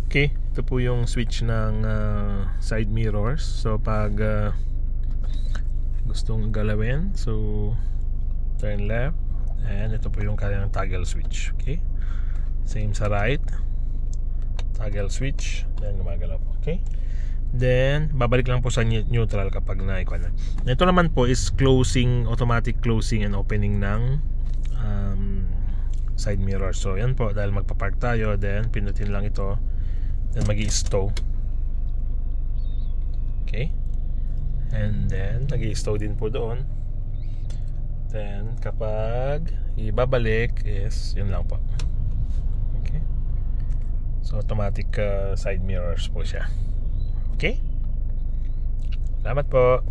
Okay, ito po yung switch ng side mirrors. So pag gustong galawin, so turn left, and ito po yung kanyang toggle switch. Okay, same sa right, toggle switch, then gumagalaw po. Okay, then babalik lang po sa neutral kapag na-icon na. Ito naman po is closing, automatic closing and opening ng side mirror. So yan po, dahil magpapark tayo, then pinutin lang ito, then mag-i-stow. Okay, and then nag-i-stow din po doon. Then kapag ibabalik is yun lang po. Okay, so automatic side mirrors po siya. Okay, salamat po.